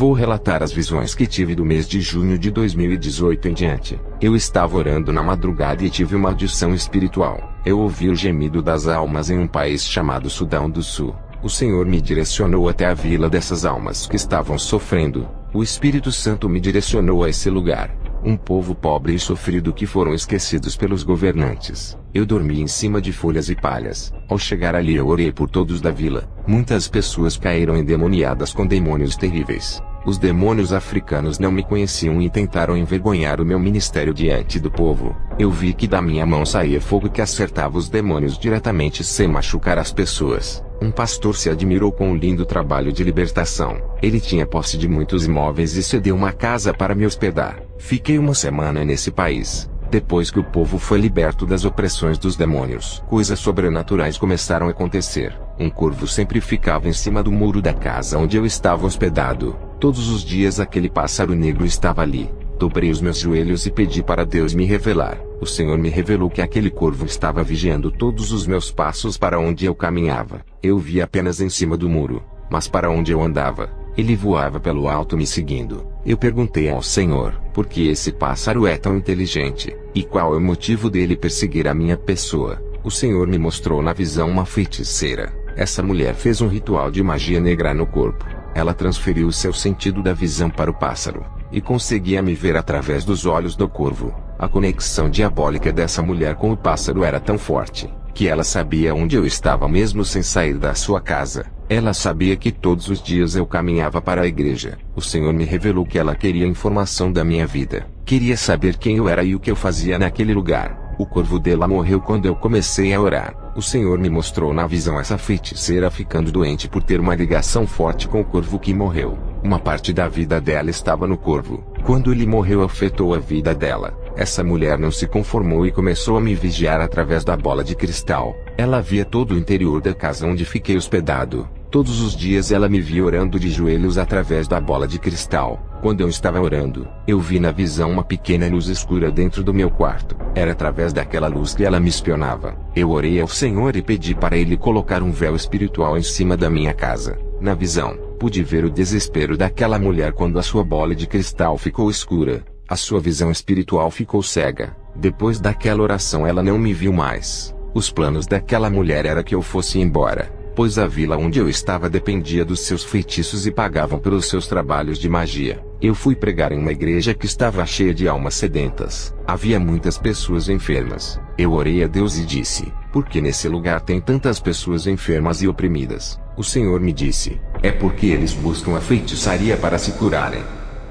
Vou relatar as visões que tive do mês de junho de 2018 em diante. Eu estava orando na madrugada e tive uma audição espiritual. Eu ouvi o gemido das almas em um país chamado Sudão do Sul. O Senhor me direcionou até a vila dessas almas que estavam sofrendo. O Espírito Santo me direcionou a esse lugar. Um povo pobre e sofrido que foram esquecidos pelos governantes. Eu dormi em cima de folhas e palhas. Ao chegar ali eu orei por todos da vila. Muitas pessoas caíram endemoniadas com demônios terríveis. Os demônios africanos não me conheciam e tentaram envergonhar o meu ministério diante do povo. Eu vi que da minha mão saía fogo que acertava os demônios diretamente sem machucar as pessoas. Um pastor se admirou com o lindo trabalho de libertação. Ele tinha posse de muitos imóveis e cedeu uma casa para me hospedar. Fiquei uma semana nesse país. Depois que o povo foi liberto das opressões dos demônios, coisas sobrenaturais começaram a acontecer. Um corvo sempre ficava em cima do muro da casa onde eu estava hospedado. Todos os dias aquele pássaro negro estava ali. Dobrei os meus joelhos e pedi para Deus me revelar. O Senhor me revelou que aquele corvo estava vigiando todos os meus passos para onde eu caminhava. Eu via apenas em cima do muro, mas para onde eu andava, ele voava pelo alto me seguindo. Eu perguntei ao Senhor, por que esse pássaro é tão inteligente, e qual é o motivo dele perseguir a minha pessoa? O Senhor me mostrou na visão uma feiticeira. Essa mulher fez um ritual de magia negra no corpo. Ela transferiu o seu sentido da visão para o pássaro, e conseguia me ver através dos olhos do corvo. A conexão diabólica dessa mulher com o pássaro era tão forte, que ela sabia onde eu estava mesmo sem sair da sua casa. Ela sabia que todos os dias eu caminhava para a igreja. O Senhor me revelou que ela queria informação da minha vida. Queria saber quem eu era e o que eu fazia naquele lugar. O corvo dela morreu quando eu comecei a orar. O Senhor me mostrou na visão essa feiticeira ficando doente por ter uma ligação forte com o corvo que morreu. Uma parte da vida dela estava no corvo. Quando ele morreu, afetou a vida dela. Essa mulher não se conformou e começou a me vigiar através da bola de cristal. Ela via todo o interior da casa onde fiquei hospedado. Todos os dias ela me via orando de joelhos através da bola de cristal. Quando eu estava orando, eu vi na visão uma pequena luz escura dentro do meu quarto. Era através daquela luz que ela me espionava. Eu orei ao Senhor e pedi para Ele colocar um véu espiritual em cima da minha casa. Na visão, pude ver o desespero daquela mulher quando a sua bola de cristal ficou escura. A sua visão espiritual ficou cega. Depois daquela oração ela não me viu mais. Os planos daquela mulher era que eu fosse embora, pois a vila onde eu estava dependia dos seus feitiços e pagavam pelos seus trabalhos de magia. Eu fui pregar em uma igreja que estava cheia de almas sedentas. Havia muitas pessoas enfermas. Eu orei a Deus e disse, por que nesse lugar tem tantas pessoas enfermas e oprimidas? O Senhor me disse, é porque eles buscam a feitiçaria para se curarem.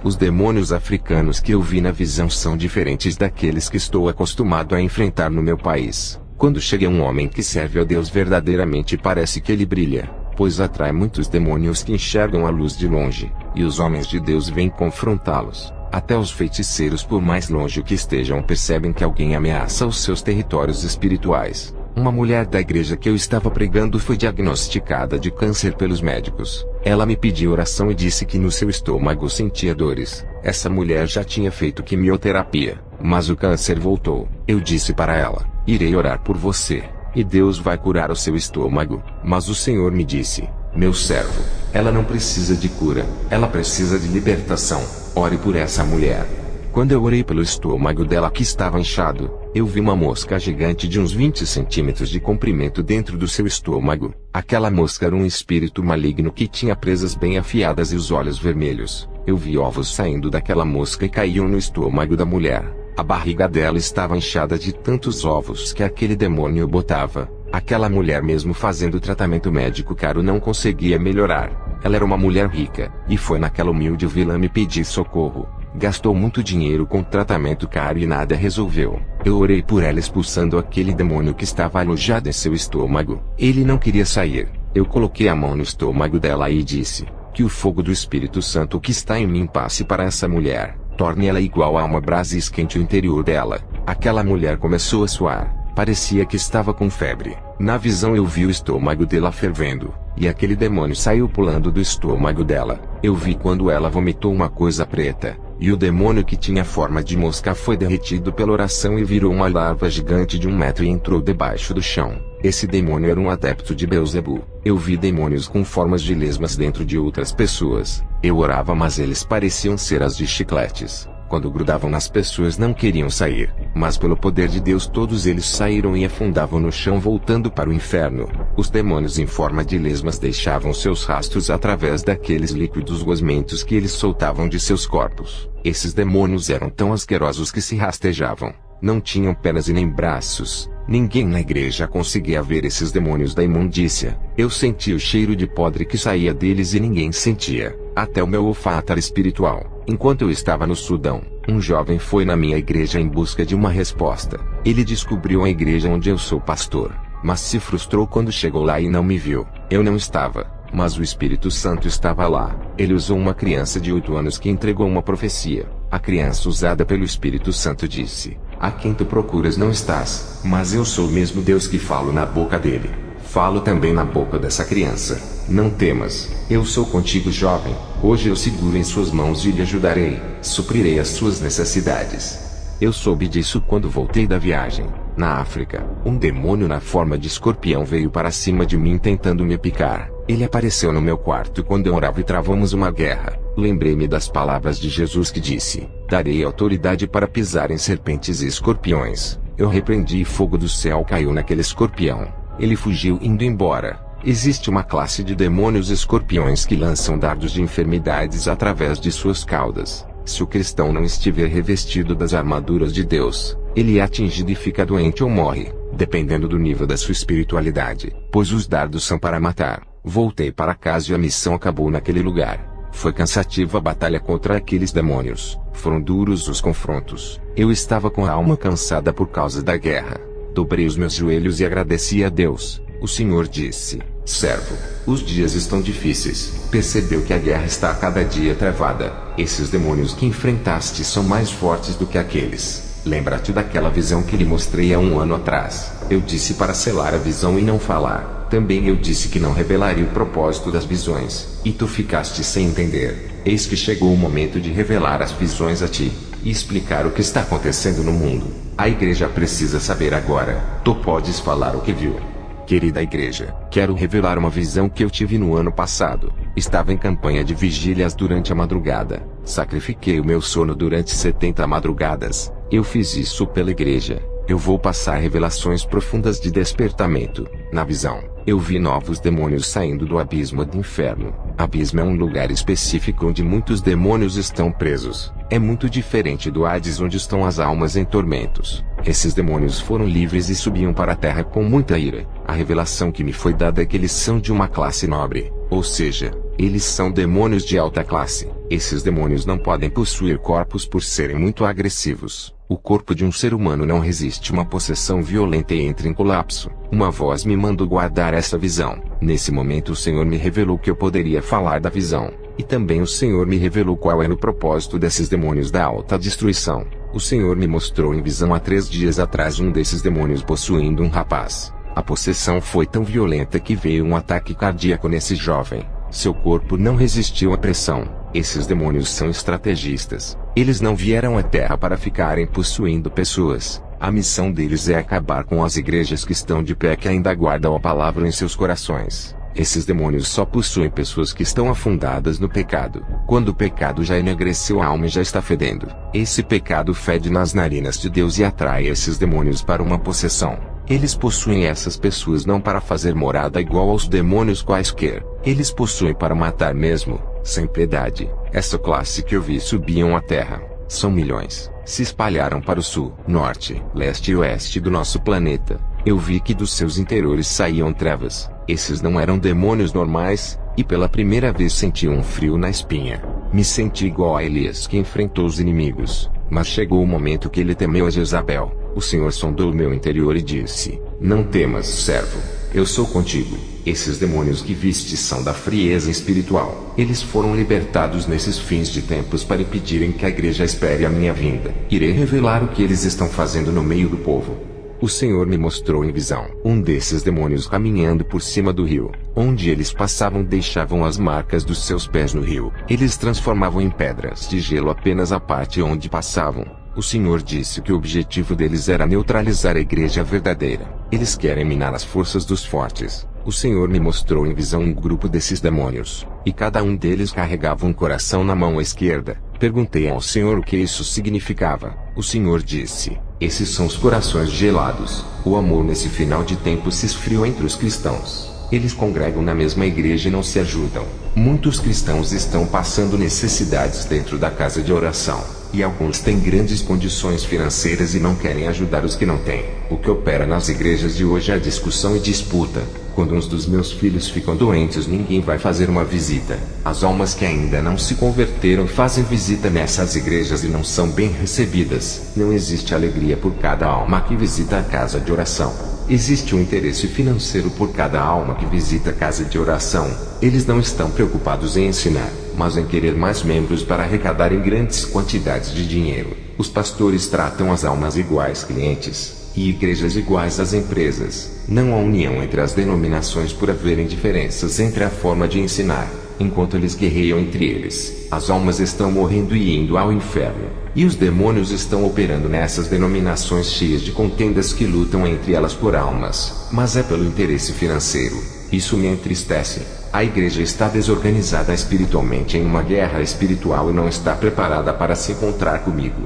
Os demônios africanos que eu vi na visão são diferentes daqueles que estou acostumado a enfrentar no meu país. Quando chega um homem que serve a Deus verdadeiramente, parece que ele brilha, pois atrai muitos demônios que enxergam a luz de longe, e os homens de Deus vêm confrontá-los. Até os feiticeiros, por mais longe que estejam, percebem que alguém ameaça os seus territórios espirituais. Uma mulher da igreja que eu estava pregando foi diagnosticada de câncer pelos médicos. Ela me pediu oração e disse que no seu estômago sentia dores. Essa mulher já tinha feito quimioterapia, mas o câncer voltou. Eu disse para ela, irei orar por você, e Deus vai curar o seu estômago. Mas o Senhor me disse, meu servo, ela não precisa de cura, ela precisa de libertação. Ore por essa mulher. Quando eu orei pelo estômago dela que estava inchado, eu vi uma mosca gigante de uns 20 centímetros de comprimento dentro do seu estômago. Aquela mosca era um espírito maligno que tinha presas bem afiadas e os olhos vermelhos. Eu vi ovos saindo daquela mosca e caíam no estômago da mulher. A barriga dela estava inchada de tantos ovos que aquele demônio botava. Aquela mulher, mesmo fazendo tratamento médico caro, não conseguia melhorar. Ela era uma mulher rica, e foi naquela humilde vila me pedir socorro. Gastou muito dinheiro com tratamento caro e nada resolveu. Eu orei por ela expulsando aquele demônio que estava alojado em seu estômago. Ele não queria sair. Eu coloquei a mão no estômago dela e disse, que o fogo do Espírito Santo que está em mim passe para essa mulher. Torne ela igual a uma brasa e esquente o interior dela. Aquela mulher começou a suar. Parecia que estava com febre. Na visão eu vi o estômago dela fervendo, e aquele demônio saiu pulando do estômago dela. Eu vi quando ela vomitou uma coisa preta. e o demônio que tinha forma de mosca foi derretido pela oração e virou uma larva gigante de 1 metro e entrou debaixo do chão. Esse demônio era um adepto de Beelzebu. Eu vi demônios com formas de lesmas dentro de outras pessoas. Eu orava, mas eles pareciam ser as de chicletes. Quando grudavam nas pessoas não queriam sair, mas pelo poder de Deus todos eles saíram e afundavam no chão voltando para o inferno. Os demônios em forma de lesmas deixavam seus rastros através daqueles líquidos gosmentos que eles soltavam de seus corpos. Esses demônios eram tão asquerosos que se rastejavam. Não tinham pernas e nem braços. Ninguém na igreja conseguia ver esses demônios da imundícia. Eu sentia o cheiro de podre que saía deles e ninguém sentia. Até o meu olfato era espiritual. Enquanto eu estava no Sudão, um jovem foi na minha igreja em busca de uma resposta. Ele descobriu a igreja onde eu sou pastor, mas se frustrou quando chegou lá e não me viu. Eu não estava, mas o Espírito Santo estava lá. Ele usou uma criança de 8 anos que entregou uma profecia. A criança usada pelo Espírito Santo disse: "A quem tu procuras não estás, mas eu sou o mesmo Deus que falo na boca dele. Falo também na boca dessa criança. Não temas, eu sou contigo, jovem. Hoje eu seguro em suas mãos e lhe ajudarei, suprirei as suas necessidades." Eu soube disso quando voltei da viagem. Na África, um demônio na forma de escorpião veio para cima de mim tentando me picar. Ele apareceu no meu quarto quando eu orava e travamos uma guerra. Lembrei-me das palavras de Jesus que disse: "Darei autoridade para pisar em serpentes e escorpiões." Eu repreendi e fogo do céu caiu naquele escorpião. Ele fugiu indo embora. Existe uma classe de demônios escorpiões que lançam dardos de enfermidades através de suas caudas. Se o cristão não estiver revestido das armaduras de Deus, ele é atingido e fica doente ou morre, dependendo do nível da sua espiritualidade, pois os dardos são para matar. Voltei para casa e a missão acabou naquele lugar. Foi cansativa a batalha contra aqueles demônios. Foram duros os confrontos. Eu estava com a alma cansada por causa da guerra. Dobrei os meus joelhos e agradeci a Deus. O Senhor disse: "Servo, os dias estão difíceis." Percebeu que a guerra está a cada dia travada. Esses demônios que enfrentaste são mais fortes do que aqueles. Lembra-te daquela visão que lhe mostrei há 1 ano atrás. Eu disse para selar a visão e não falar. Também eu disse que não revelaria o propósito das visões. E tu ficaste sem entender. Eis que chegou o momento de revelar as visões a ti, e explicar o que está acontecendo no mundo. A igreja precisa saber agora. Tu podes falar o que viu. Querida igreja, quero revelar uma visão que eu tive no ano passado. Estava em campanha de vigílias durante a madrugada. Sacrifiquei o meu sono durante 70 madrugadas. Eu fiz isso pela igreja. Eu vou passar revelações profundas de despertamento. Na visão, eu vi novos demônios saindo do abismo do inferno. Abismo é um lugar específico onde muitos demônios estão presos. É muito diferente do Hades, onde estão as almas em tormentos. Esses demônios foram livres e subiam para a terra com muita ira. A revelação que me foi dada é que eles são de uma classe nobre, ou seja, eles são demônios de alta classe. Esses demônios não podem possuir corpos por serem muito agressivos. O corpo de um ser humano não resiste uma possessão violenta e entra em colapso. Uma voz me mandou guardar essa visão. Nesse momento o Senhor me revelou que eu poderia falar da visão. E também o Senhor me revelou qual era o propósito desses demônios da alta destruição. O Senhor me mostrou em visão há 3 dias atrás um desses demônios possuindo um rapaz. A possessão foi tão violenta que veio um ataque cardíaco nesse jovem. Seu corpo não resistiu à pressão. Esses demônios são estrategistas. Eles não vieram à Terra para ficarem possuindo pessoas. A missão deles é acabar com as igrejas que estão de pé, que ainda guardam a palavra em seus corações. Esses demônios só possuem pessoas que estão afundadas no pecado. Quando o pecado já enegreceu a alma e já está fedendo, esse pecado fede nas narinas de Deus e atrai esses demônios para uma possessão. Eles possuem essas pessoas não para fazer morada igual aos demônios quaisquer. Eles possuem para matar mesmo, sem piedade. Essa classe que eu vi subiam à terra. São milhões. Se espalharam para o sul, norte, leste e oeste do nosso planeta. Eu vi que dos seus interiores saíam trevas. Esses não eram demônios normais, e pela primeira vez senti um frio na espinha. Me senti igual a Elias que enfrentou os inimigos. Mas chegou o momento que ele temeu a Jezabel. O Senhor sondou o meu interior e disse: "Não temas, servo. Eu sou contigo." Esses demônios que viste são da frieza espiritual. Eles foram libertados nesses fins de tempos para impedirem que a igreja espere a minha vinda. Irei revelar o que eles estão fazendo no meio do povo. O Senhor me mostrou em visão um desses demônios caminhando por cima do rio. Onde eles passavam deixavam as marcas dos seus pés no rio. Eles transformavam em pedras de gelo apenas a parte onde passavam. O Senhor disse que o objetivo deles era neutralizar a igreja verdadeira. Eles querem minar as forças dos fortes. O Senhor me mostrou em visão um grupo desses demônios, e cada um deles carregava um coração na mão esquerda. Perguntei ao Senhor o que isso significava. O Senhor disse: esses são os corações gelados. O amor nesse final de tempo se esfriou entre os cristãos. Eles congregam na mesma igreja e não se ajudam. Muitos cristãos estão passando necessidades dentro da casa de oração. E alguns têm grandes condições financeiras e não querem ajudar os que não têm. O que opera nas igrejas de hoje é a discussão e disputa. Quando uns dos meus filhos ficam doentes, ninguém vai fazer uma visita. As almas que ainda não se converteram fazem visita nessas igrejas e não são bem recebidas. Não existe alegria por cada alma que visita a casa de oração. Existe um interesse financeiro por cada alma que visita a casa de oração. Eles não estão preocupados em ensinar, mas em querer mais membros para arrecadar em grandes quantidades de dinheiro. Os pastores tratam as almas iguais clientes, e igrejas iguais às empresas. Não há união entre as denominações por haverem diferenças entre a forma de ensinar. Enquanto eles guerreiam entre eles, as almas estão morrendo e indo ao inferno. E os demônios estão operando nessas denominações cheias de contendas que lutam entre elas por almas. Mas é pelo interesse financeiro. Isso me entristece. A igreja está desorganizada espiritualmente em uma guerra espiritual e não está preparada para se encontrar comigo.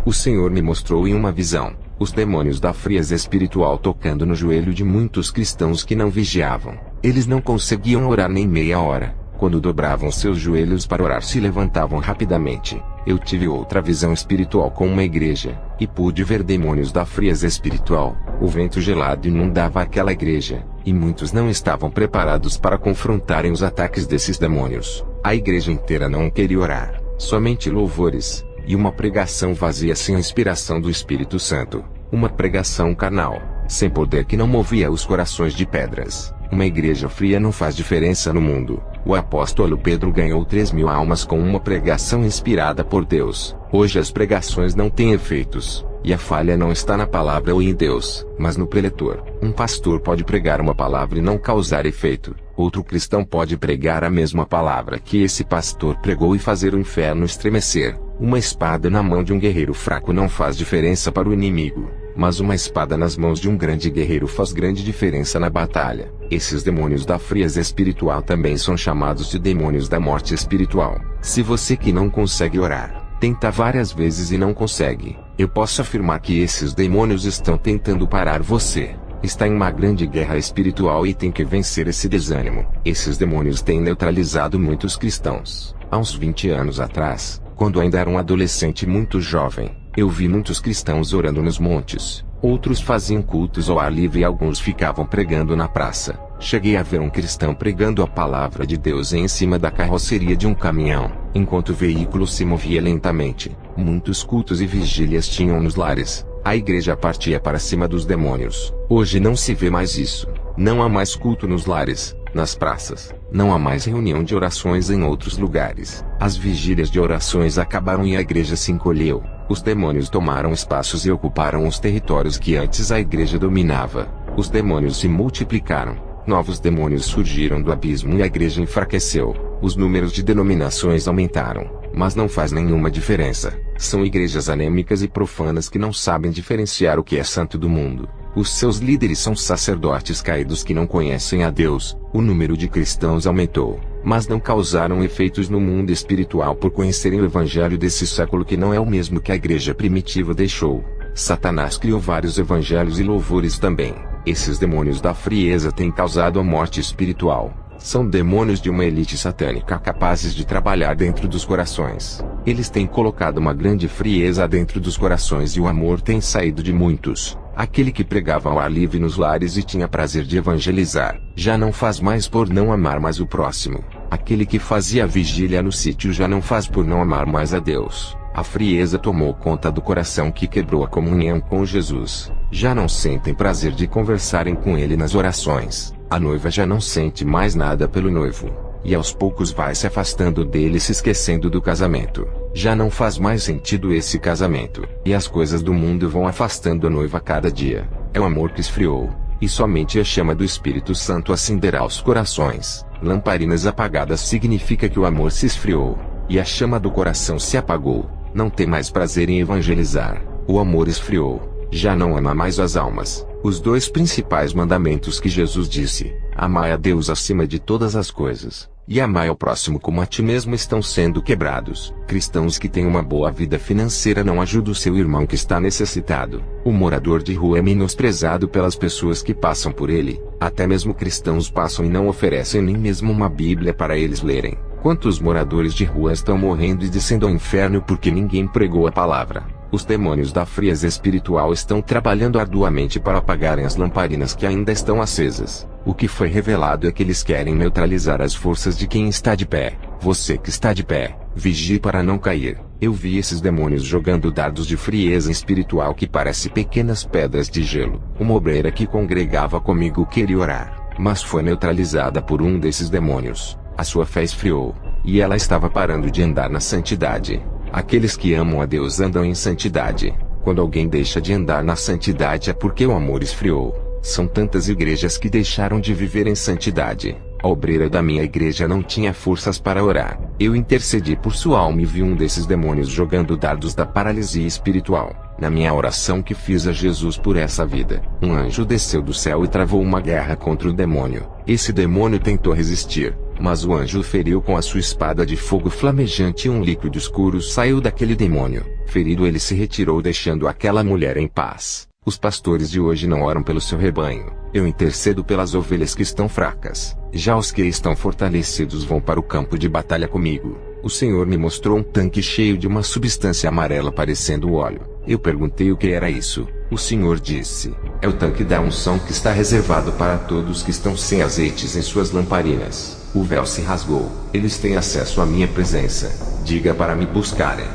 O Senhor me mostrou em uma visão os demônios da frieza espiritual tocando no joelho de muitos cristãos que não vigiavam. Eles não conseguiam orar nem meia hora. Quando dobravam seus joelhos para orar, se levantavam rapidamente. Eu tive outra visão espiritual com uma igreja, e pude ver demônios da frieza espiritual. O vento gelado inundava aquela igreja, e muitos não estavam preparados para confrontarem os ataques desses demônios. A igreja inteira não queria orar, somente louvores, e uma pregação vazia sem a inspiração do Espírito Santo. Uma pregação carnal, sem poder, que não movia os corações de pedras. Uma igreja fria não faz diferença no mundo. O apóstolo Pedro ganhou 3.000 almas com uma pregação inspirada por Deus. Hoje as pregações não têm efeitos, e a falha não está na palavra ou em Deus, mas no preletor. Um pastor pode pregar uma palavra e não causar efeito. Outro cristão pode pregar a mesma palavra que esse pastor pregou e fazer o inferno estremecer. Uma espada na mão de um guerreiro fraco não faz diferença para o inimigo, mas uma espada nas mãos de um grande guerreiro faz grande diferença na batalha. Esses demônios da frieza espiritual também são chamados de demônios da morte espiritual. Se você que não consegue orar, tenta várias vezes e não consegue, eu posso afirmar que esses demônios estão tentando parar você. Está em uma grande guerra espiritual e tem que vencer esse desânimo. Esses demônios têm neutralizado muitos cristãos. Há uns 20 anos atrás, quando ainda era um adolescente muito jovem, eu vi muitos cristãos orando nos montes. Outros faziam cultos ao ar livre e alguns ficavam pregando na praça. Cheguei a ver um cristão pregando a palavra de Deus em cima da carroceria de um caminhão, enquanto o veículo se movia lentamente. Muitos cultos e vigílias tinham nos lares. A igreja partia para cima dos demônios. Hoje não se vê mais isso. Não há mais culto nos lares, nas praças. Não há mais reunião de orações em outros lugares. As vigílias de orações acabaram e a igreja se encolheu. Os demônios tomaram espaços e ocuparam os territórios que antes a igreja dominava. Os demônios se multiplicaram. Novos demônios surgiram do abismo e a igreja enfraqueceu. Os números de denominações aumentaram, mas não faz nenhuma diferença. São igrejas anêmicas e profanas que não sabem diferenciar o que é santo do mundo. Os seus líderes são sacerdotes caídos que não conhecem a Deus. O número de cristãos aumentou, mas não causaram efeitos no mundo espiritual por conhecerem o evangelho desse século, que não é o mesmo que a igreja primitiva deixou. Satanás criou vários evangelhos e louvores também. Esses demônios da frieza têm causado a morte espiritual. São demônios de uma elite satânica capazes de trabalhar dentro dos corações. Eles têm colocado uma grande frieza dentro dos corações e o amor tem saído de muitos. Aquele que pregava ao ar livre nos lares e tinha prazer de evangelizar, já não faz mais por não amar mais o próximo. Aquele que fazia vigília no sítio já não faz por não amar mais a Deus. A frieza tomou conta do coração que quebrou a comunhão com Jesus. Já não sentem prazer de conversarem com ele nas orações. A noiva já não sente mais nada pelo noivo, e aos poucos vai se afastando dele, se esquecendo do casamento. Já não faz mais sentido esse casamento, e as coisas do mundo vão afastando a noiva a cada dia. É o amor que esfriou, e somente a chama do Espírito Santo acenderá os corações. Lamparinas apagadas significa que o amor se esfriou, e a chama do coração se apagou. Não tem mais prazer em evangelizar, o amor esfriou, já não ama mais as almas. Os dois principais mandamentos que Jesus disse, amai a Deus acima de todas as coisas, e amai ao próximo como a ti mesmo, estão sendo quebrados. Cristãos que têm uma boa vida financeira não ajudam o seu irmão que está necessitado. O morador de rua é menosprezado pelas pessoas que passam por ele. Até mesmo cristãos passam e não oferecem nem mesmo uma Bíblia para eles lerem. Quantos moradores de rua estão morrendo e descendo ao inferno porque ninguém pregou a palavra? Os demônios da frieza espiritual estão trabalhando arduamente para apagarem as lamparinas que ainda estão acesas. O que foi revelado é que eles querem neutralizar as forças de quem está de pé. Você que está de pé, vigie para não cair. Eu vi esses demônios jogando dardos de frieza espiritual que parece pequenas pedras de gelo. Uma obreira que congregava comigo queria orar, mas foi neutralizada por um desses demônios. A sua fé esfriou, e ela estava parando de andar na santidade. Aqueles que amam a Deus andam em santidade. Quando alguém deixa de andar na santidade é porque o amor esfriou. São tantas igrejas que deixaram de viver em santidade. A obreira da minha igreja não tinha forças para orar. Eu intercedi por sua alma e vi um desses demônios jogando dardos da paralisia espiritual. Na minha oração que fiz a Jesus por essa vida, um anjo desceu do céu e travou uma guerra contra o demônio. Esse demônio tentou resistir, mas o anjo o feriu com a sua espada de fogo flamejante e um líquido escuro saiu daquele demônio. Ferido, ele se retirou deixando aquela mulher em paz. Os pastores de hoje não oram pelo seu rebanho. Eu intercedo pelas ovelhas que estão fracas. Já os que estão fortalecidos vão para o campo de batalha comigo. O Senhor me mostrou um tanque cheio de uma substância amarela parecendo óleo. Eu perguntei o que era isso. O Senhor disse: é o tanque da unção que está reservado para todos que estão sem azeites em suas lamparinas. O véu se rasgou. Eles têm acesso à minha presença. Diga para me buscarem.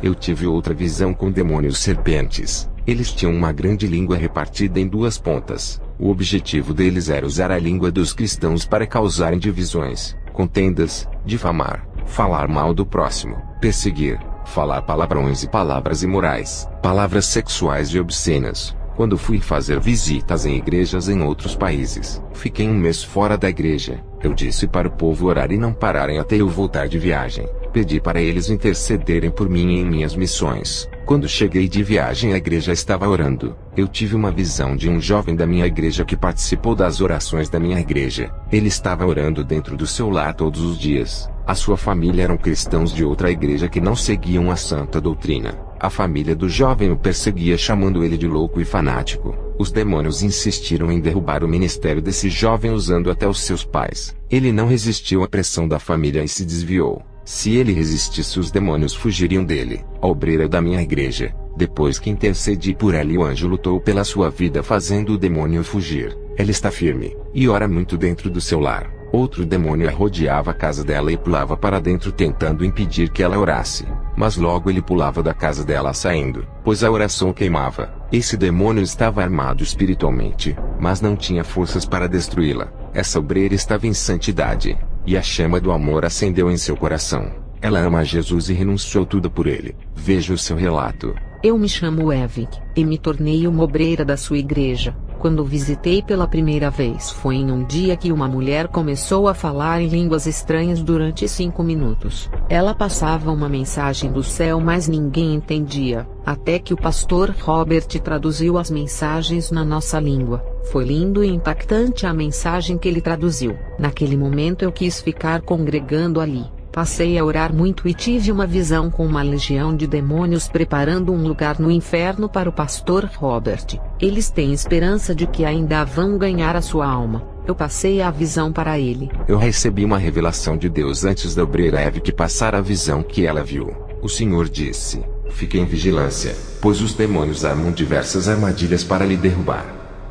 Eu tive outra visão com demônios serpentes. Eles tinham uma grande língua repartida em duas pontas. O objetivo deles era usar a língua dos cristãos para causarem divisões, contendas, difamar, falar mal do próximo, perseguir, falar palavrões e palavras imorais, palavras sexuais e obscenas. Quando fui fazer visitas em igrejas em outros países, fiquei um mês fora da igreja. Eu disse para o povo orar e não pararem até eu voltar de viagem. Pedi para eles intercederem por mim em minhas missões. Quando cheguei de viagem, a igreja estava orando. Eu tive uma visão de um jovem da minha igreja que participou das orações da minha igreja. Ele estava orando dentro do seu lar todos os dias. A sua família eram cristãos de outra igreja que não seguiam a santa doutrina. A família do jovem o perseguia, chamando ele de louco e fanático. Os demônios insistiram em derrubar o ministério desse jovem usando até os seus pais. Ele não resistiu à pressão da família e se desviou. Se ele resistisse, os demônios fugiriam dele. A obreira da minha igreja, depois que intercedi por ela e o anjo lutou pela sua vida fazendo o demônio fugir. Ela está firme, e ora muito dentro do seu lar. Outro demônio rodeava a casa dela e pulava para dentro tentando impedir que ela orasse. Mas logo ele pulava da casa dela saindo, pois a oração queimava. Esse demônio estava armado espiritualmente, mas não tinha forças para destruí-la. Essa obreira estava em santidade, e a chama do amor acendeu em seu coração. Ela ama a Jesus e renunciou tudo por ele. Veja o seu relato. Eu me chamo Evik, e me tornei uma obreira da sua igreja. Quando visitei pela primeira vez foi em um dia que uma mulher começou a falar em línguas estranhas durante 5 minutos. Ela passava uma mensagem do céu, mas ninguém entendia, até que o pastor Robert traduziu as mensagens na nossa língua. Foi lindo e impactante a mensagem que ele traduziu. Naquele momento eu quis ficar congregando ali. Passei a orar muito e tive uma visão com uma legião de demônios preparando um lugar no inferno para o pastor Robert. Eles têm esperança de que ainda vão ganhar a sua alma. Eu passei a visão para ele. Eu recebi uma revelação de Deus antes da obreira Evik passar a visão que ela viu. O Senhor disse: fique em vigilância, pois os demônios armam diversas armadilhas para lhe derrubar.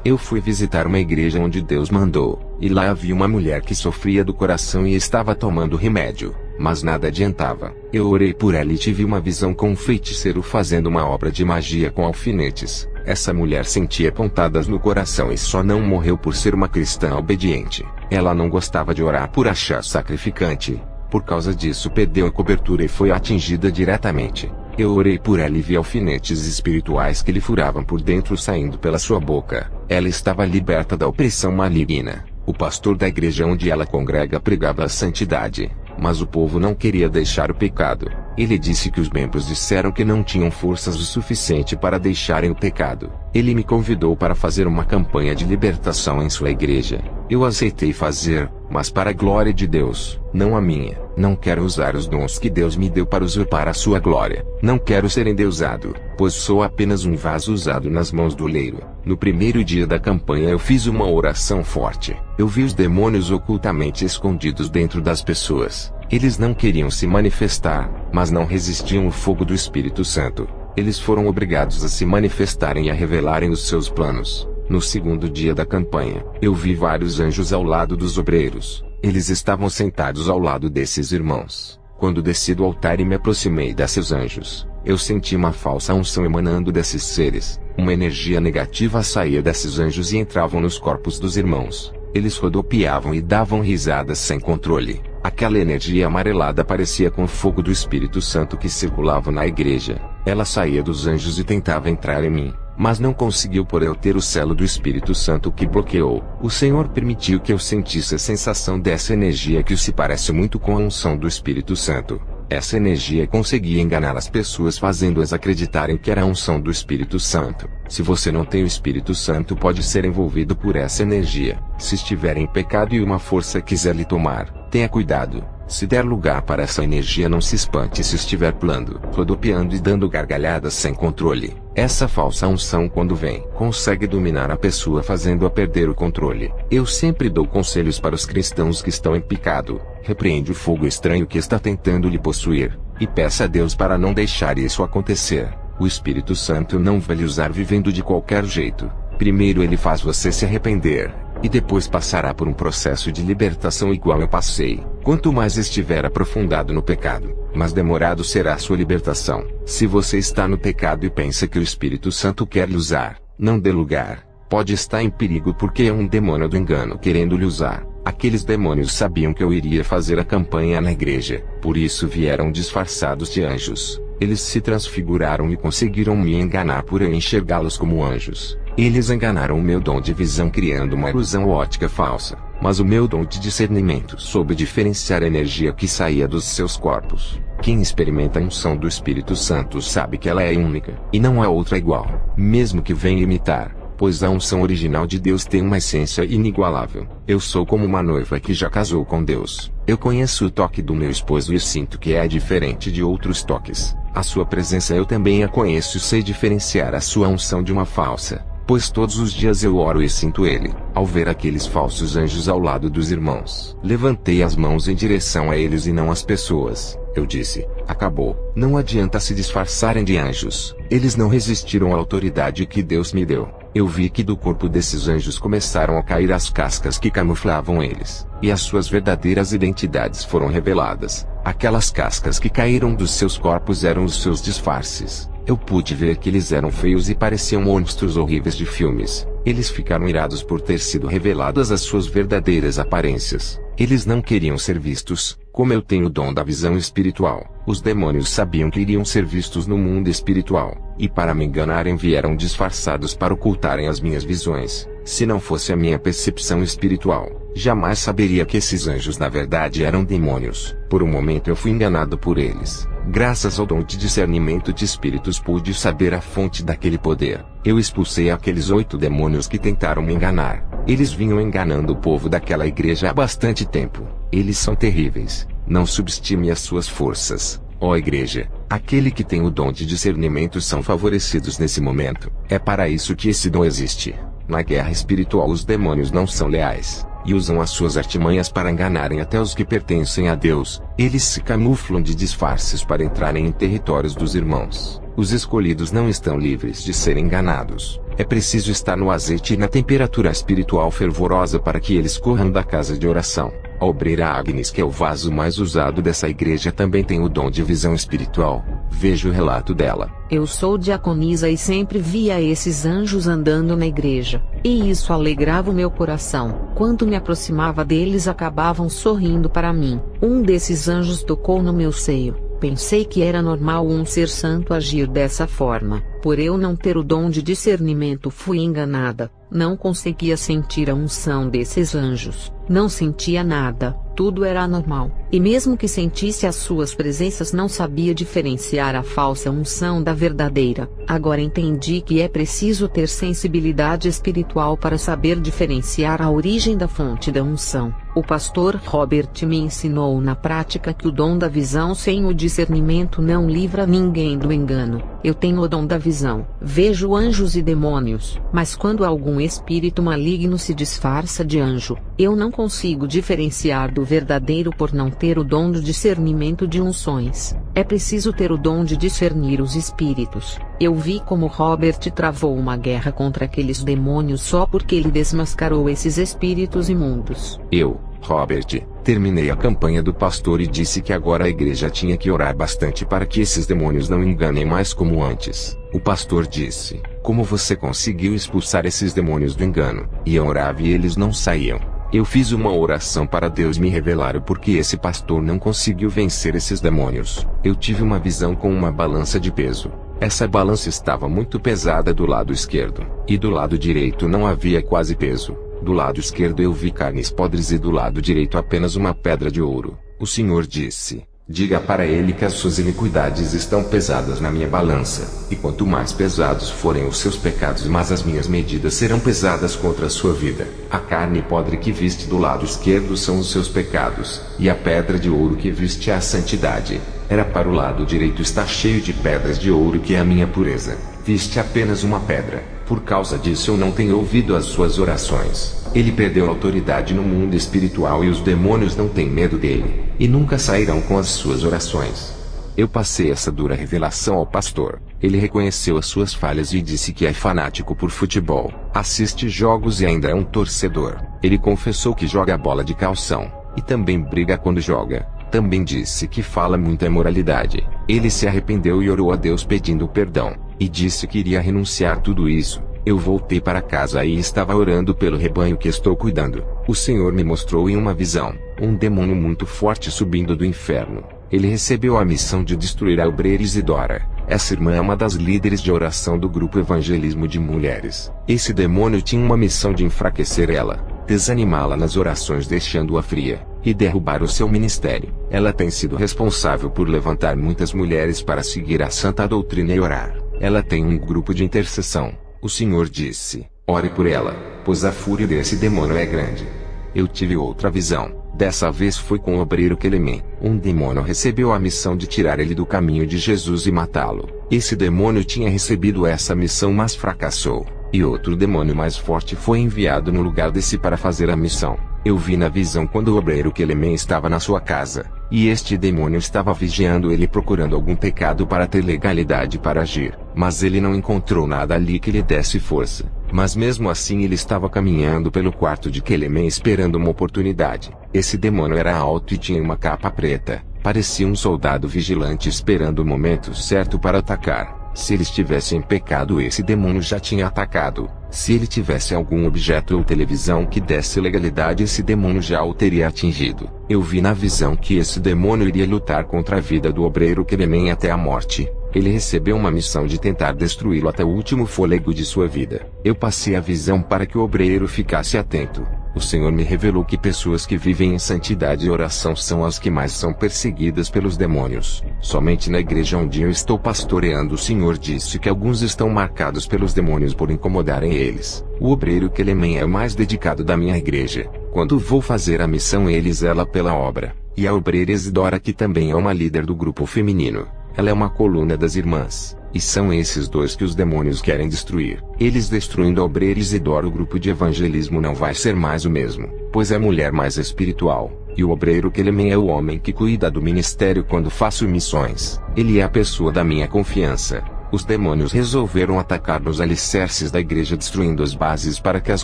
Eu fui visitar uma igreja onde Deus mandou, e lá havia uma mulher que sofria do coração e estava tomando remédio, mas nada adiantava. Eu orei por ela e tive uma visão com um feiticeiro fazendo uma obra de magia com alfinetes. Essa mulher sentia pontadas no coração e só não morreu por ser uma cristã obediente. Ela não gostava de orar por achar sacrificante. Por causa disso perdeu a cobertura e foi atingida diretamente. Eu orei por ela e vi alfinetes espirituais que lhe furavam por dentro saindo pela sua boca. Ela estava liberta da opressão maligna. O pastor da igreja onde ela congrega pregava a santidade, mas o povo não queria deixar o pecado. Ele disse que os membros disseram que não tinham forças o suficiente para deixarem o pecado. Ele me convidou para fazer uma campanha de libertação em sua igreja. Eu aceitei fazer, mas para a glória de Deus, não a minha. Não quero usar os dons que Deus me deu para usurpar a sua glória. Não quero ser endeusado, pois sou apenas um vaso usado nas mãos do oleiro. No primeiro dia da campanha eu fiz uma oração forte. Eu vi os demônios ocultamente escondidos dentro das pessoas. Eles não queriam se manifestar, mas não resistiam ao fogo do Espírito Santo. Eles foram obrigados a se manifestarem e a revelarem os seus planos. No segundo dia da campanha, eu vi vários anjos ao lado dos obreiros. Eles estavam sentados ao lado desses irmãos. Quando desci do altar e me aproximei desses anjos, eu senti uma falsa unção emanando desses seres. Uma energia negativa saía desses anjos e entravam nos corpos dos irmãos. Eles rodopiavam e davam risadas sem controle. Aquela energia amarelada parecia com o fogo do Espírito Santo que circulava na igreja. Ela saía dos anjos e tentava entrar em mim, mas não conseguiu por eu ter o selo do Espírito Santo que bloqueou. O Senhor permitiu que eu sentisse a sensação dessa energia que se parece muito com a unção do Espírito Santo. Essa energia conseguia enganar as pessoas fazendo-as acreditarem que era a unção do Espírito Santo. Se você não tem o Espírito Santo, pode ser envolvido por essa energia. Se estiver em pecado e uma força quiser lhe tomar, tenha cuidado. Se der lugar para essa energia, não se espante se estiver pulando, rodopiando e dando gargalhadas sem controle. Essa falsa unção, quando vem, consegue dominar a pessoa fazendo-a perder o controle. Eu sempre dou conselhos para os cristãos que estão em pecado. Repreende o fogo estranho que está tentando lhe possuir, e peça a Deus para não deixar isso acontecer. O Espírito Santo não vai lhe usar vivendo de qualquer jeito. Primeiro ele faz você se arrepender, e depois passará por um processo de libertação igual eu passei. Quanto mais estiver aprofundado no pecado, mais demorado será a sua libertação. Se você está no pecado e pensa que o Espírito Santo quer lhe usar, não dê lugar. Pode estar em perigo porque é um demônio do engano querendo lhe usar. Aqueles demônios sabiam que eu iria fazer a campanha na igreja, por isso vieram disfarçados de anjos. Eles se transfiguraram e conseguiram me enganar por eu enxergá-los como anjos. Eles enganaram o meu dom de visão criando uma ilusão ótica falsa, mas o meu dom de discernimento soube diferenciar a energia que saía dos seus corpos. Quem experimenta a unção do Espírito Santo sabe que ela é única, e não há outra igual, mesmo que venha imitar, pois a unção original de Deus tem uma essência inigualável. Eu sou como uma noiva que já casou com Deus. Eu conheço o toque do meu esposo e sinto que é diferente de outros toques. A sua presença eu também a conheço e sei diferenciar a sua unção de uma falsa, pois todos os dias eu oro e sinto ele. Ao ver aqueles falsos anjos ao lado dos irmãos, levantei as mãos em direção a eles e não às pessoas. Eu disse: acabou. Não adianta se disfarçarem de anjos. Eles não resistiram à autoridade que Deus me deu. Eu vi que do corpo desses anjos começaram a cair as cascas que camuflavam eles, e as suas verdadeiras identidades foram reveladas. Aquelas cascas que caíram dos seus corpos eram os seus disfarces. Eu pude ver que eles eram feios e pareciam monstros horríveis de filmes. Eles ficaram irados por ter sido reveladas as suas verdadeiras aparências. Eles não queriam ser vistos, como eu tenho o dom da visão espiritual. Os demônios sabiam que iriam ser vistos no mundo espiritual, e para me enganarem vieram disfarçados para ocultarem as minhas visões. Se não fosse a minha percepção espiritual, jamais saberia que esses anjos na verdade eram demônios. Por um momento eu fui enganado por eles. Graças ao dom de discernimento de espíritos pude saber a fonte daquele poder. Eu expulsei aqueles 8 demônios que tentaram me enganar. Eles vinham enganando o povo daquela igreja há bastante tempo. Eles são terríveis. Não subestime as suas forças, ó igreja. Aquele que tem o dom de discernimento são favorecidos nesse momento. É para isso que esse dom existe. Na guerra espiritual os demônios não são leais, e usam as suas artimanhas para enganarem até os que pertencem a Deus. Eles se camuflam de disfarces para entrarem em territórios dos irmãos. Os escolhidos não estão livres de serem enganados. É preciso estar no azeite e na temperatura espiritual fervorosa para que eles corram da casa de oração. A obreira Agnes, que é o vaso mais usado dessa igreja, também tem o dom de visão espiritual. Veja o relato dela. Eu sou diaconisa e sempre via esses anjos andando na igreja, e isso alegrava o meu coração. Quando me aproximava deles, acabavam sorrindo para mim. Um desses anjos tocou no meu seio, pensei que era normal um ser santo agir dessa forma. Por eu não ter o dom de discernimento, fui enganada. Não conseguia sentir a unção desses anjos. Não sentia nada. Tudo era anormal. E mesmo que sentisse as suas presenças, não sabia diferenciar a falsa unção da verdadeira. Agora entendi que é preciso ter sensibilidade espiritual para saber diferenciar a origem da fonte da unção. O pastor Robert me ensinou na prática que o dom da visão sem o discernimento não livra ninguém do engano. Eu tenho o dom da visão. Vejo anjos e demônios, mas quando algum espírito maligno se disfarça de anjo, eu não consigo diferenciar do verdadeiro por não ter o dom do discernimento de unções. É preciso ter o dom de discernir os espíritos. Eu vi como Robert travou uma guerra contra aqueles demônios só porque ele desmascarou esses espíritos imundos. Eu, Robert, terminei a campanha do pastor e disse que agora a igreja tinha que orar bastante para que esses demônios não enganem mais como antes. O pastor disse: "Como você conseguiu expulsar esses demônios do engano?" E eu orava e eles não saíam. Eu fiz uma oração para Deus me revelar o porquê esse pastor não conseguiu vencer esses demônios. Eu tive uma visão com uma balança de peso. Essa balança estava muito pesada do lado esquerdo, e do lado direito não havia quase peso. Do lado esquerdo eu vi carnes podres e do lado direito apenas uma pedra de ouro. O Senhor disse: "Diga para ele que as suas iniquidades estão pesadas na minha balança, e quanto mais pesados forem os seus pecados, mais as minhas medidas serão pesadas contra a sua vida. A carne podre que viste do lado esquerdo são os seus pecados, e a pedra de ouro que viste é a santidade. Era para o lado direito está cheio de pedras de ouro que é a minha pureza. Viste apenas uma pedra. Por causa disso eu não tenho ouvido as suas orações." Ele perdeu autoridade no mundo espiritual e os demônios não têm medo dele, e nunca sairão com as suas orações. Eu passei essa dura revelação ao pastor. Ele reconheceu as suas falhas e disse que é fanático por futebol, assiste jogos e ainda é um torcedor. Ele confessou que joga bola de calção, e também briga quando joga. Também disse que fala muita imoralidade. Ele se arrependeu e orou a Deus pedindo perdão, e disse que iria renunciar tudo isso. Eu voltei para casa e estava orando pelo rebanho que estou cuidando. O Senhor me mostrou em uma visão, um demônio muito forte subindo do inferno. Ele recebeu a missão de destruir a obreira Isidora. Essa irmã é uma das líderes de oração do grupo Evangelismo de Mulheres. Esse demônio tinha uma missão de enfraquecer ela, desanimá-la nas orações deixando-a fria, e derrubar o seu ministério. Ela tem sido responsável por levantar muitas mulheres para seguir a santa doutrina e orar. Ela tem um grupo de intercessão. O Senhor disse: "Ore por ela, pois a fúria desse demônio é grande." Eu tive outra visão. Dessa vez foi com o obreiro Quelemem. Um demônio recebeu a missão de tirar ele do caminho de Jesus e matá-lo. Esse demônio tinha recebido essa missão, mas fracassou. E outro demônio mais forte foi enviado no lugar desse para fazer a missão. Eu vi na visão quando o obreiro Quelemem estava na sua casa, e este demônio estava vigiando ele procurando algum pecado para ter legalidade para agir. Mas ele não encontrou nada ali que lhe desse força. Mas mesmo assim ele estava caminhando pelo quarto de Quelemem esperando uma oportunidade. Esse demônio era alto e tinha uma capa preta. Parecia um soldado vigilante esperando o momento certo para atacar. Se ele estivesse em pecado, esse demônio já tinha atacado. Se ele tivesse algum objeto ou televisão que desse legalidade, esse demônio já o teria atingido. Eu vi na visão que esse demônio iria lutar contra a vida do obreiro Quelemem até a morte. Ele recebeu uma missão de tentar destruí-lo até o último fôlego de sua vida. Eu passei a visão para que o obreiro ficasse atento. O Senhor me revelou que pessoas que vivem em santidade e oração são as que mais são perseguidas pelos demônios. Somente na igreja onde eu estou pastoreando, o Senhor disse que alguns estão marcados pelos demônios por incomodarem eles. O obreiro Quelemem é o mais dedicado da minha igreja. Quando vou fazer a missão, ele zela pela obra. E a obreira Isidora, que também é uma líder do grupo feminino. Ela é uma coluna das irmãs. E são esses dois que os demônios querem destruir. Eles destruindo a obreira Isidora, o grupo de evangelismo não vai ser mais o mesmo, pois é a mulher mais espiritual. E o obreiro Quelemem é o homem que cuida do ministério quando faço missões. Ele é a pessoa da minha confiança. Os demônios resolveram atacar nos alicerces da igreja, destruindo as bases para que as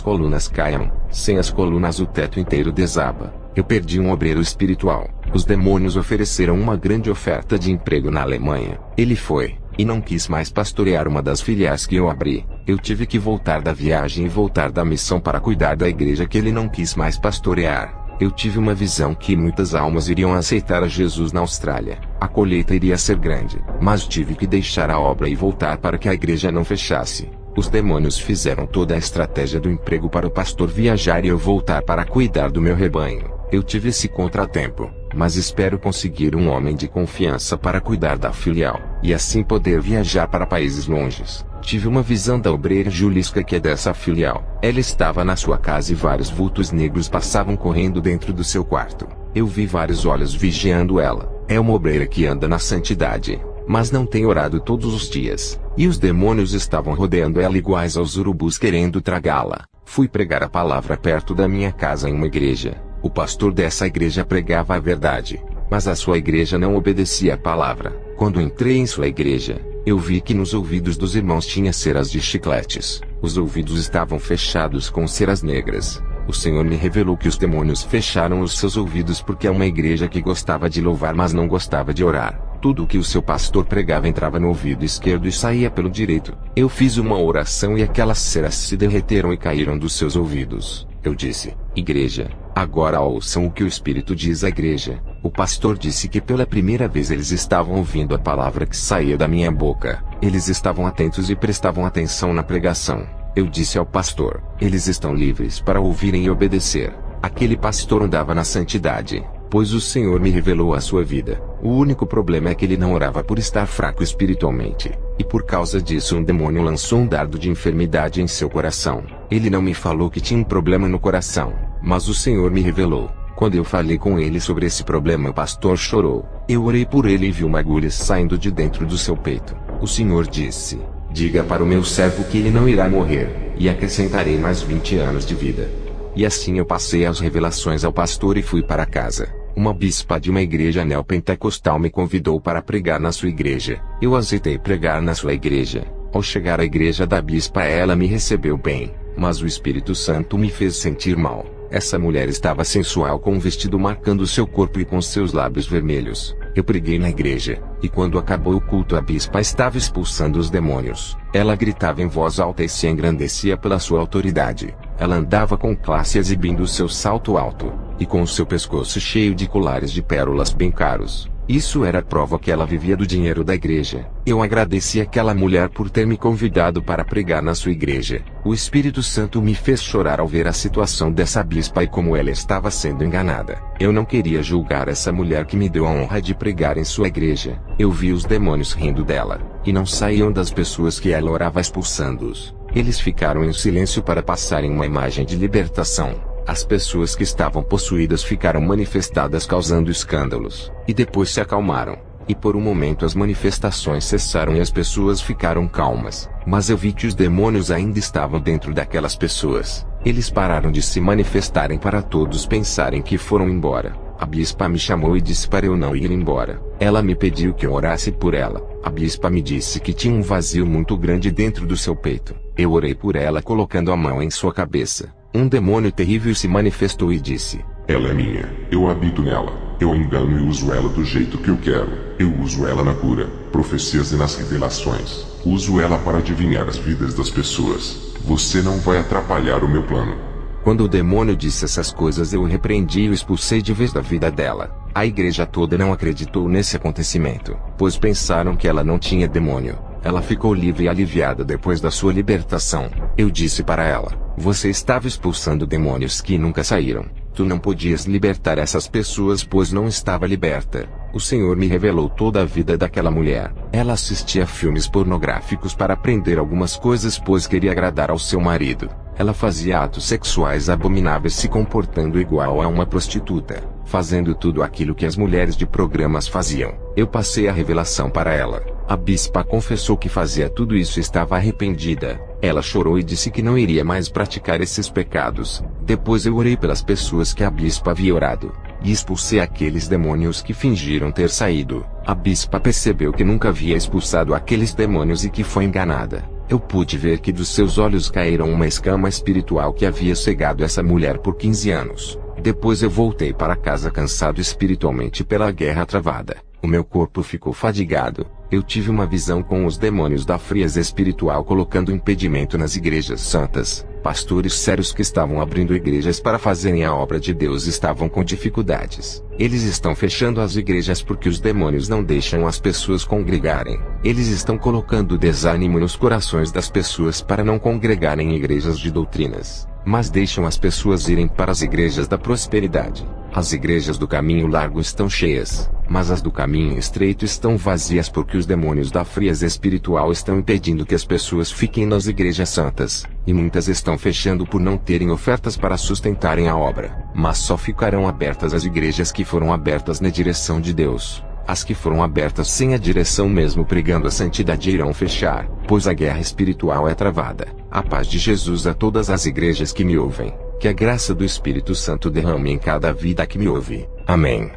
colunas caiam. Sem as colunas o teto inteiro desaba. Eu perdi um obreiro espiritual. Os demônios ofereceram uma grande oferta de emprego na Alemanha. Ele foi, e não quis mais pastorear uma das filiais que eu abri. Eu tive que voltar da viagem e voltar da missão para cuidar da igreja que ele não quis mais pastorear. Eu tive uma visão que muitas almas iriam aceitar a Jesus na Austrália. A colheita iria ser grande, mas tive que deixar a obra e voltar para que a igreja não fechasse. Os demônios fizeram toda a estratégia do emprego para o pastor viajar e eu voltar para cuidar do meu rebanho. Eu tive esse contratempo, mas espero conseguir um homem de confiança para cuidar da filial, e assim poder viajar para países longes. Tive uma visão da obreira Julisca que é dessa filial. Ela estava na sua casa e vários vultos negros passavam correndo dentro do seu quarto. Eu vi vários olhos vigiando ela. É uma obreira que anda na santidade, mas não tem orado todos os dias. E os demônios estavam rodeando ela iguais aos urubus querendo tragá-la. Fui pregar a palavra perto da minha casa em uma igreja. O pastor dessa igreja pregava a verdade, mas a sua igreja não obedecia a palavra. Quando entrei em sua igreja, eu vi que nos ouvidos dos irmãos tinha ceras de chicletes. Os ouvidos estavam fechados com ceras negras. O Senhor me revelou que os demônios fecharam os seus ouvidos porque é uma igreja que gostava de louvar mas não gostava de orar. Tudo o que o seu pastor pregava entrava no ouvido esquerdo e saía pelo direito. Eu fiz uma oração e aquelas ceras se derreteram e caíram dos seus ouvidos. Eu disse: igreja, agora ouçam o que o Espírito diz à igreja. O pastor disse que pela primeira vez eles estavam ouvindo a palavra que saía da minha boca. Eles estavam atentos e prestavam atenção na pregação. Eu disse ao pastor: eles estão livres para ouvirem e obedecer. Aquele pastor andava na santidade, pois o Senhor me revelou a sua vida. O único problema é que ele não orava por estar fraco espiritualmente. E por causa disso um demônio lançou um dardo de enfermidade em seu coração. Ele não me falou que tinha um problema no coração, mas o Senhor me revelou. Quando eu falei com ele sobre esse problema, o pastor chorou. Eu orei por ele e vi uma agulha saindo de dentro do seu peito. O Senhor disse: diga para o meu servo que ele não irá morrer, e acrescentarei mais 20 anos de vida. E assim eu passei as revelações ao pastor e fui para casa. Uma bispa de uma igreja neopentecostal me convidou para pregar na sua igreja. Eu aceitei pregar na sua igreja. Ao chegar à igreja da bispa, ela me recebeu bem, mas o Espírito Santo me fez sentir mal. Essa mulher estava sensual com um vestido marcando seu corpo e com seus lábios vermelhos. Eu preguei na igreja, e quando acabou o culto a bispa estava expulsando os demônios. Ela gritava em voz alta e se engrandecia pela sua autoridade. Ela andava com classe exibindo seu salto alto, e com seu pescoço cheio de colares de pérolas bem caros. Isso era prova que ela vivia do dinheiro da igreja. Eu agradeci àquela mulher por ter me convidado para pregar na sua igreja. O Espírito Santo me fez chorar ao ver a situação dessa bispa e como ela estava sendo enganada. Eu não queria julgar essa mulher que me deu a honra de pregar em sua igreja. Eu vi os demônios rindo dela, e não saíam das pessoas que ela orava expulsando-os. Eles ficaram em silêncio para passarem uma imagem de libertação. As pessoas que estavam possuídas ficaram manifestadas causando escândalos, e depois se acalmaram. E por um momento as manifestações cessaram e as pessoas ficaram calmas. Mas eu vi que os demônios ainda estavam dentro daquelas pessoas. Eles pararam de se manifestarem para todos pensarem que foram embora. A bispa me chamou e disse para eu não ir embora. Ela me pediu que eu orasse por ela. A bispa me disse que tinha um vazio muito grande dentro do seu peito. Eu orei por ela colocando a mão em sua cabeça. Um demônio terrível se manifestou e disse: ela é minha, eu habito nela, eu engano e uso ela do jeito que eu quero. Eu uso ela na cura, profecias e nas revelações. Uso ela para adivinhar as vidas das pessoas. Você não vai atrapalhar o meu plano. Quando o demônio disse essas coisas, eu o repreendi e o expulsei de vez da vida dela. A igreja toda não acreditou nesse acontecimento, pois pensaram que ela não tinha demônio. Ela ficou livre e aliviada depois da sua libertação. Eu disse para ela: você estava expulsando demônios que nunca saíram. Tu não podias libertar essas pessoas pois não estava liberta. O Senhor me revelou toda a vida daquela mulher. Ela assistia filmes pornográficos para aprender algumas coisas pois queria agradar ao seu marido. Ela fazia atos sexuais abomináveis se comportando igual a uma prostituta, fazendo tudo aquilo que as mulheres de programas faziam. Eu passei a revelação para ela. A bispa confessou que fazia tudo isso e estava arrependida. Ela chorou e disse que não iria mais praticar esses pecados. Depois eu orei pelas pessoas que a bispa havia orado, e expulsei aqueles demônios que fingiram ter saído. A bispa percebeu que nunca havia expulsado aqueles demônios e que foi enganada. Eu pude ver que dos seus olhos caíram uma escama espiritual que havia cegado essa mulher por 15 anos. Depois eu voltei para casa cansado espiritualmente pela guerra travada. O meu corpo ficou fadigado. Eu tive uma visão com os demônios da frieza espiritual colocando impedimento nas igrejas santas. Pastores sérios que estavam abrindo igrejas para fazerem a obra de Deus estavam com dificuldades. Eles estão fechando as igrejas porque os demônios não deixam as pessoas congregarem. Eles estão colocando desânimo nos corações das pessoas para não congregarem em igrejas de doutrinas, mas deixam as pessoas irem para as igrejas da prosperidade. As igrejas do caminho largo estão cheias, mas as do caminho estreito estão vazias porque os demônios da frieza espiritual estão impedindo que as pessoas fiquem nas igrejas santas, e muitas estão fechando por não terem ofertas para sustentarem a obra. Mas só ficarão abertas as igrejas que foram abertas na direção de Deus. As que foram abertas sem a direção mesmo pregando a santidade irão fechar, pois a guerra espiritual é travada. A paz de Jesus a todas as igrejas que me ouvem. Que a graça do Espírito Santo derrame em cada vida que me ouve. Amém.